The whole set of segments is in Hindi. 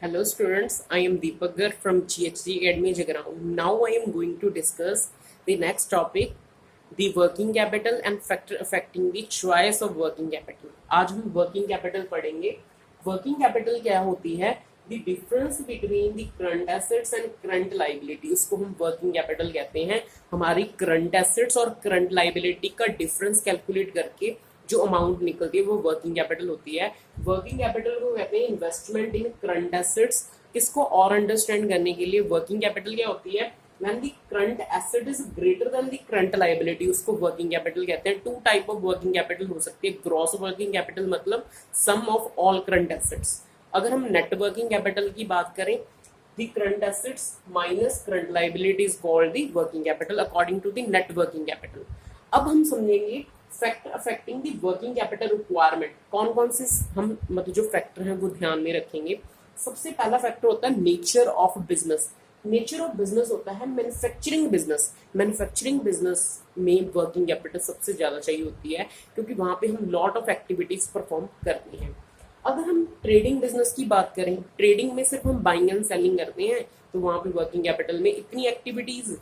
Hello students, I am Deepak Garg from GHD Academy Jagrao. Now I am going to discuss the next topic, the working capital and factor affecting the choice of working capital. आज हम working capital पढ़ेंगे. Working capital क्या होती है? The difference between the current assets and current liability, उसको हम working capital कहते हैं. हमारी current assets और current liability का difference calculate करके जो अमाउंट निकलती है वो वर्किंग कैपिटल होती है. वर्किंग कैपिटल को कहते हैं इन्वेस्टमेंट इन करंट एसेट्स. इसको और अंडरस्टैंड करने के लिए वर्किंग कैपिटल क्या होती है? When the current asset is greater than the current liability, उसको वर्किंग कैपिटल कहते हैं. Two type of working capital हो सकती है. ग्रॉस वर्किंग कैपिटल मतलब sum of all current assets. अगर हम नेट वर्किंग कैपिटल की बात करें, the current assets minus current liability is called the working capital according to the net working capital. अब हम समझेंगे factor affecting the working capital requirement. कौन कौन से हम मतलब जो फैक्टर हैं वो ध्यान में रखेंगे. सबसे पहला फैक्टर होता है nature of business. Nature of business होता है मैन्युफैक्चरिंग बिजनेस. मैन्युफैक्चरिंग बिजनेस में वर्किंग कैपिटल सबसे ज्यादा चाहिए होती है क्योंकि वहां पे हम लॉट ऑफ एक्टिविटीज परफॉर्म करते हैं. अगर हम ट्रेडिंग बिजनेस की बात करें, ट्रेडिंग में सिर्फ हम बाइंग एंड सेलिंग करते हैं तो वहां पे वर्किंग कैपिटल में इतनी एक्टिविटीज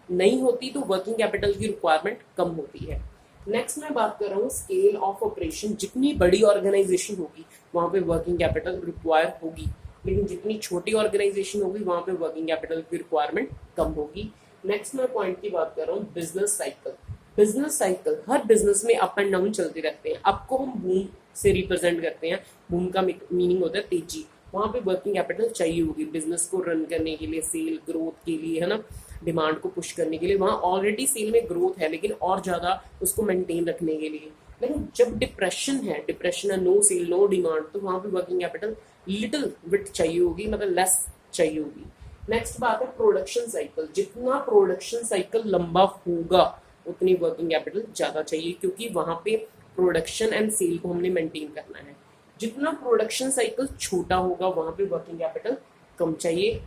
नहीं होती, तो वर्किंग कैपिटल की रिक्वायरमेंट कम होती है. नेक्स्ट मैं बात कर रहा हूँ स्केल ऑफ ऑपरेशन. जितनी बड़ी ऑर्गेनाइजेशन होगी वहां पे वर्किंग कैपिटल रिक्वायर होगी, लेकिन जितनी छोटी ऑर्गेनाइजेशन होगी वहां पे वर्किंग कैपिटल की रिक्वायरमेंट कम होगी. नेक्स्ट मैं पॉइंट की बात कर रहा हूँ बिजनेस साइकिल. बिजनेस साइकिल, हर बिजनेस में अप एंड डाउन चलते रहते हैं. आपको हम बूम से रिप्रेजेंट करते हैं. बूम का मीनिंग होता है तेजी. वहां पे वर्किंग कैपिटल चाहिए होगी बिजनेस को रन करने के लिए, सेल ग्रोथ के लिए, है ना, डिमांड को पुश करने के लिए. वहां ऑलरेडी सेल में ग्रोथ है लेकिन और ज्यादा उसको मेंटेन रखने के लिए. लेकिन जब डिप्रेशन है, नो सेल नो डिमांड, तो वहां पे वर्किंग कैपिटल लिटिल बिट चाहिए होगी, मतलब लेस चाहिए होगी. नेक्स्ट बात है प्रोडक्शन साइकिल. जितना प्रोडक्शन साइकिल लंबा होगा उतनी वर्किंग कैपिटल ज्यादा चाहिए क्योंकि वहां पे प्रोडक्शन एंड सेल को हमने मेंटेन करना है. जितना प्रोडक्शन साइकिल छोटा होगा वहां पे वर्किंग कैपिटल कम चाहिए.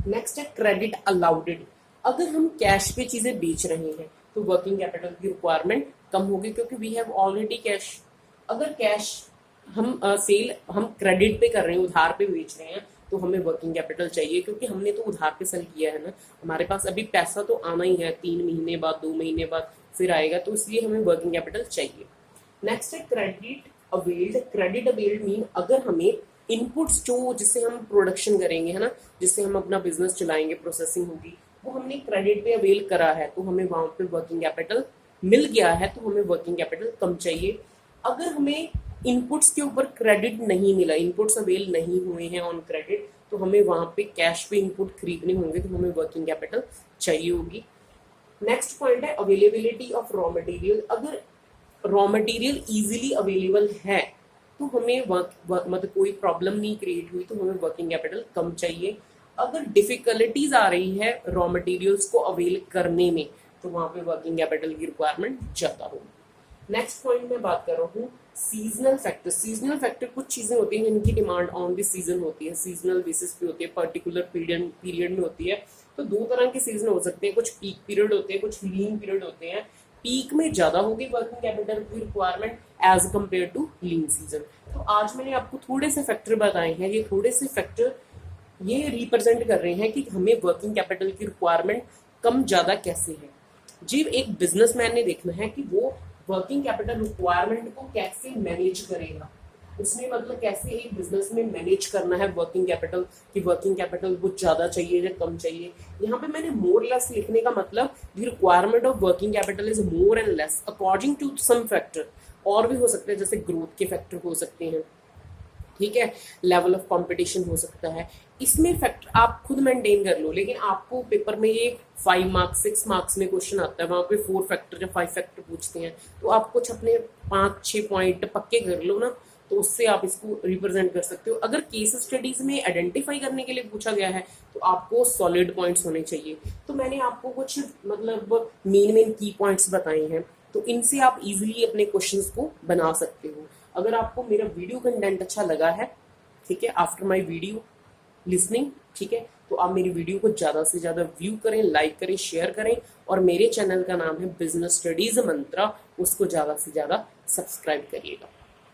नेक्स्ट है क्रेडिट अलाउडेड. अगर हम कैश पे चीजें बेच रहे हैं तो वर्किंग कैपिटल की रिक्वायरमेंट कम होगी क्योंकि वी हैव ऑलरेडी कैश. अगर कैश हम सेल हम क्रेडिट पे कर रहे हैं, उधार पे बेच रहे हैं, तो हमें वर्किंग कैपिटल चाहिए क्योंकि हमने तो उधार पे सेल किया है ना. हमारे पास अभी पैसा तो आना ही है, 3 महीने बाद 2 महीने बाद फिर आएगा, तो इसलिए हमें वर्किंग कैपिटल चाहिए. नेक्स्ट है credit availed. Credit availed mean अगर हमें इनपुट्स जो जिससे हम प्रोडक्शन करेंगे, है ना, जिससे हम अपना बिजनेस चलाएंगे, प्रोसेसिंग होगी, वो हमने क्रेडिट पे अवेल करा है तो हमें वहां पे वर्किंग कैपिटल मिल गया है, तो हमें वर्किंग कैपिटल कम चाहिए. अगर हमें इनपुट्स के ऊपर क्रेडिट नहीं मिला, इनपुट्स अवेल नहीं हुए हैं ऑन क्रेडिट, तो हमें वहां पे कैश पे इनपुट खरीदने होंगे तो हमें वर्किंग कैपिटल चाहिए होगी. नेक्स्ट पॉइंट है अवेलेबिलिटी ऑफ रॉ मटेरियल. अगर रॉ मटेरियल इजीली अवेलेबल है तो हमें मतलब कोई प्रॉब्लम नहीं क्रिएट हुई तो हमें वर्किंग कैपिटल कम चाहिए. अगर डिफिकल्टीज आ रही है रॉ मटेरियल्स को अवेल करने में तो वहां पे वर्किंग कैपिटल की रिक्वायरमेंट ज्यादा होगी. नेक्स्ट पॉइंट में बात कर रहा हूँ सीजनल फैक्टर. सीजनल फैक्टर कुछ चीजें होती हैं जिनकी डिमांड ऑन द सीजन होती है, सीजनल बेसिस पे होती है, पर्टिकुलर पीरियड में होती है. तो दो तरह के सीजन हो सकते हैं, कुछ पीक पीरियड होते हैं, कुछ लीन पीरियड होते हैं. पीक में ज्यादा होगी वर्किंग कैपिटल की requirement as compare to lean season. तो आज मैंने आपको थोड़े से फैक्टर बताए हैं. ये थोड़े से फैक्टर ये रिप्रेजेंट कर रहे हैं कि हमें वर्किंग कैपिटल की रिक्वायरमेंट कम ज्यादा कैसे है. जी, एक बिजनेसमैन ने देखना है कि वो वर्किंग कैपिटल रिक्वायरमेंट को कैसे मैनेज करेगा. उसने मतलब कैसे एक बिजनेस में मैनेज करना है वर्किंग कैपिटल, कि वर्किंग कैपिटल वो ज्यादा चाहिए या कम चाहिए. यहाँ पे मैंने मोर लेस लिखने का मतलब the requirement of working capital is more and less according to some factor. और भी हो सकते हैं, जैसे ग्रोथ के फैक्टर हो सकते हैं, ठीक है, लेवल ऑफ कंपटीशन हो सकता है. इसमें फैक्टर आप खुद मेंटेन कर लो, लेकिन आपको पेपर में ये 5 मार्क्स 6 मार्क्स में क्वेश्चन आता है, वहां पे 4 फैक्टर या 5 फैक्टर पूछते हैं, तो आप कुछ अपने 5-6 पॉइंट पक्के कर लो ना, तो उससे आप इसको रिप्रेजेंट कर सकते हो. अगर केस स्टडीज में आइडेंटिफाई करने के लिए पूछा गया है तो आपको सॉलिड पॉइंट्स होने चाहिए. तो मैंने आपको कुछ मतलब मेन की पॉइंट्स बताए हैं, तो इनसे आप इजीली अपने क्वेश्चंस को बना सकते हो. अगर आपको मेरा वीडियो कंटेंट अच्छा लगा है, ठीक है, आफ्टर माय वीडियो लिसनिंग, ठीक है, तो आप मेरी वीडियो को ज्यादा से ज्यादा व्यू करें, लाइक करें, शेयर करें, और मेरे चैनल का नाम है बिजनेस स्टडीज मंत्रा, उसको ज्यादा से ज्यादा सब्सक्राइब करिएगा.